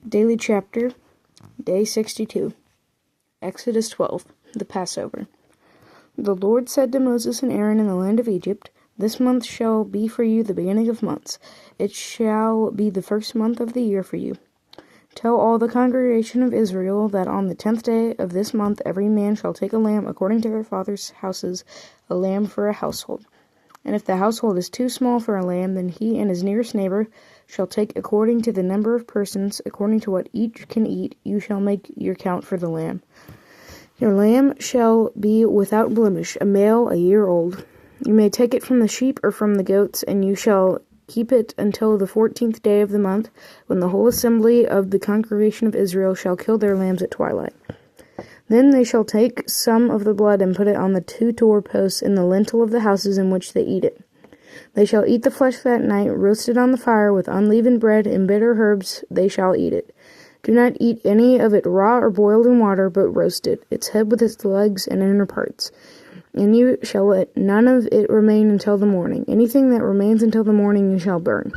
Daily Chapter, Day 62, Exodus 12, the Passover. The Lord said to Moses and Aaron in the land of Egypt, "This month shall be for you the beginning of months. It shall be the first month of the year for you. Tell all the congregation of Israel that on the 10th day of this month every man shall take a lamb according to their fathers' houses, a lamb for a household. And if the household is too small for a lamb, then he and his nearest neighbor shall take according to the number of persons, according to what each can eat, you shall make your count for the lamb. Your lamb shall be without blemish, a male, a year old. You may take it from the sheep or from the goats, and you shall keep it until the 14th day of the month, when the whole assembly of the congregation of Israel shall kill their lambs at twilight. Then they shall take some of the blood and put it on the 2 doorposts in the lintel of the houses in which they eat it. They shall eat the flesh that night, roasted on the fire with unleavened bread and bitter herbs they shall eat it. Do not eat any of it raw or boiled in water, but roast it, its head with its legs and inner parts. And you shall let none of it remain until the morning. Anything that remains until the morning you shall burn.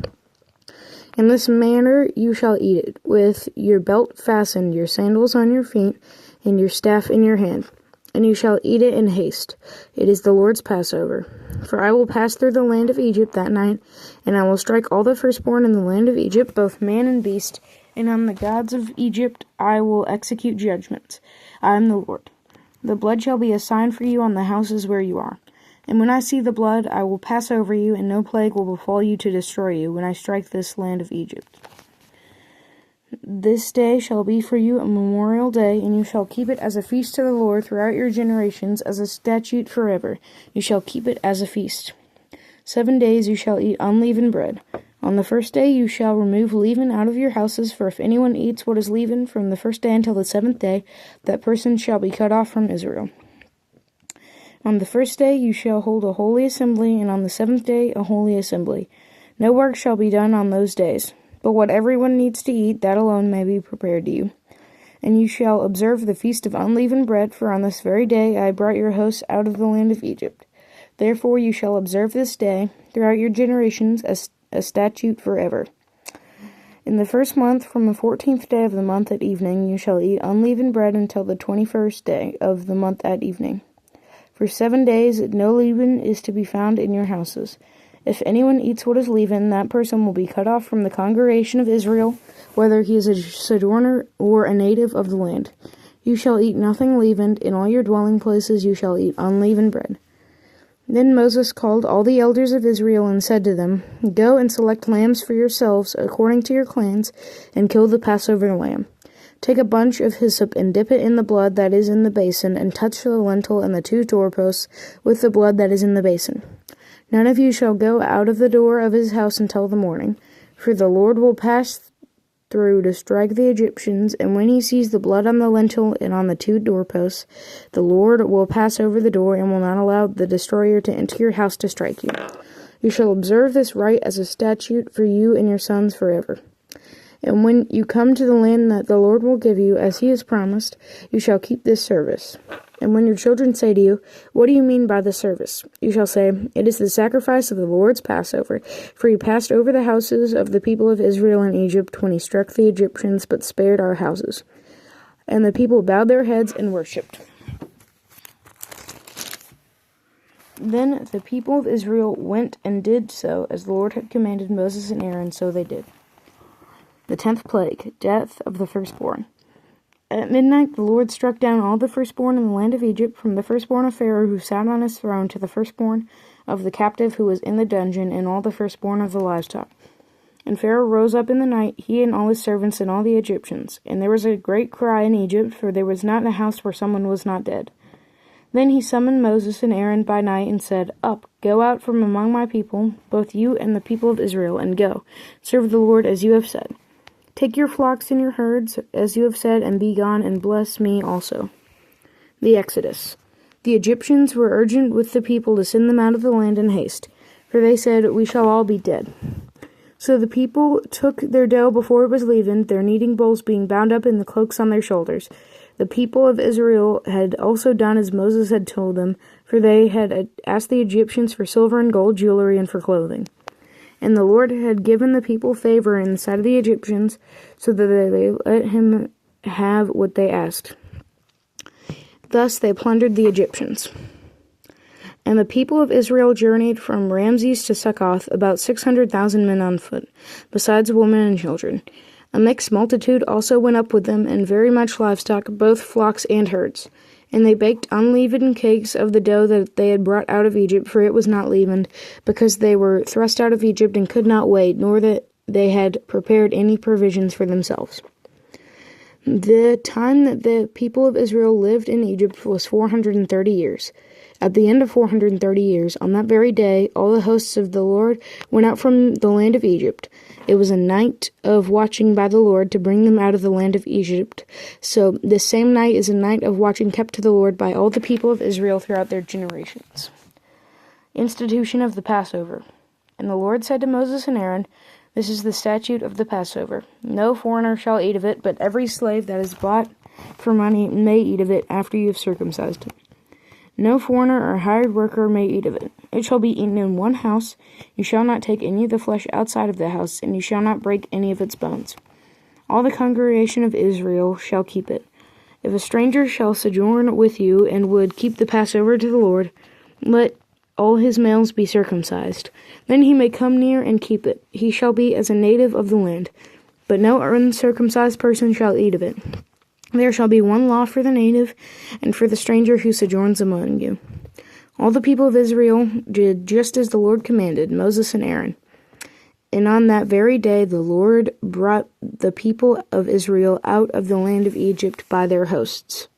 In this manner you shall eat it, with your belt fastened, your sandals on your feet, and your staff in your hand. And you shall eat it in haste. It is the Lord's Passover. For I will pass through the land of Egypt that night, and I will strike all the firstborn in the land of Egypt, both man and beast, and on the gods of Egypt I will execute judgments. I am the Lord. The blood shall be a sign for you on the houses where you are. And when I see the blood, I will pass over you, and no plague will befall you to destroy you when I strike this land of Egypt. This day shall be for you a memorial day, and you shall keep it as a feast to the Lord throughout your generations, as a statute forever. You shall keep it as a feast. 7 days you shall eat unleavened bread. On the first day you shall remove leaven out of your houses, for if anyone eats what is leavened from the first day until the 7th day, that person shall be cut off from Israel. On the first day you shall hold a holy assembly, and on the 7th day a holy assembly. No work shall be done on those days, but what everyone needs to eat, that alone may be prepared to you. And you shall observe the feast of unleavened bread, for on this very day I brought your hosts out of the land of Egypt. Therefore you shall observe this day throughout your generations as a statute forever. In the first month, from the 14th day of the month at evening, you shall eat unleavened bread until the 21st day of the month at evening. For 7 days no leaven is to be found in your houses. If anyone eats what is leavened, that person will be cut off from the congregation of Israel, whether he is a sojourner or a native of the land. You shall eat nothing leavened. In all your dwelling places you shall eat unleavened bread. Then Moses called all the elders of Israel and said to them, "Go and select lambs for yourselves according to your clans, and kill the Passover lamb. Take a bunch of hyssop and dip it in the blood that is in the basin, and touch the lintel and the 2 doorposts with the blood that is in the basin. None of you shall go out of the door of his house until the morning, for the Lord will pass through to strike the Egyptians, and when he sees the blood on the lintel and on the 2 doorposts, the Lord will pass over the door and will not allow the destroyer to enter your house to strike you. You shall observe this rite as a statute for you and your sons forever. And when you come to the land that the Lord will give you, as he has promised, you shall keep this service. And when your children say to you, 'What do you mean by the service?' you shall say, 'It is the sacrifice of the Lord's Passover, for he passed over the houses of the people of Israel in Egypt when he struck the Egyptians, but spared our houses.' And the people bowed their heads and worshipped. Then the people of Israel went and did so as the Lord had commanded Moses and Aaron, so they did. The 10th plague, death of the firstborn. At midnight the Lord struck down all the firstborn in the land of Egypt, from the firstborn of Pharaoh who sat on his throne to the firstborn of the captive who was in the dungeon, and all the firstborn of the livestock. And Pharaoh rose up in the night, he and all his servants and all the Egyptians. And there was a great cry in Egypt, for there was not a house where someone was not dead. Then he summoned Moses and Aaron by night and said, 'Up, go out from among my people, both you and the people of Israel, and go, serve the Lord as you have said. Take your flocks and your herds, as you have said, and be gone, and bless me also.'" The Exodus. The Egyptians were urgent with the people to send them out of the land in haste, for they said, "We shall all be dead." So the people took their dough before it was leavened, their kneading bowls being bound up in the cloaks on their shoulders. The people of Israel had also done as Moses had told them, for they had asked the Egyptians for silver and gold jewelry and for clothing. And the Lord had given the people favor in the sight of the Egyptians, so that they let him have what they asked. Thus they plundered the Egyptians. And the people of Israel journeyed from Ramses to Succoth, about 600,000 men on foot, besides women and children. A mixed multitude also went up with them, and very much livestock, both flocks and herds. And they baked unleavened cakes of the dough that they had brought out of Egypt, for it was not leavened, because they were thrust out of Egypt and could not wait, nor that they had prepared any provisions for themselves. The time that the people of Israel lived in Egypt was 430 years. At the end of 430 years, on that very day, all the hosts of the Lord went out from the land of Egypt. It was a night of watching by the Lord to bring them out of the land of Egypt. So this same night is a night of watching kept to the Lord by all the people of Israel throughout their generations. Institution of the Passover. And the Lord said to Moses and Aaron, "This is the statute of the Passover. No foreigner shall eat of it, but every slave that is bought for money may eat of it after you have circumcised him. No foreigner or hired worker may eat of it. It shall be eaten in one house. You shall not take any of the flesh outside of the house, and you shall not break any of its bones. All the congregation of Israel shall keep it. If a stranger shall sojourn with you and would keep the Passover to the Lord, let all his males be circumcised. Then he may come near and keep it. He shall be as a native of the land. But no uncircumcised person shall eat of it. There shall be one law for the native and for the stranger who sojourns among you." All the people of Israel did just as the Lord commanded Moses and Aaron. And on that very day the Lord brought the people of Israel out of the land of Egypt by their hosts.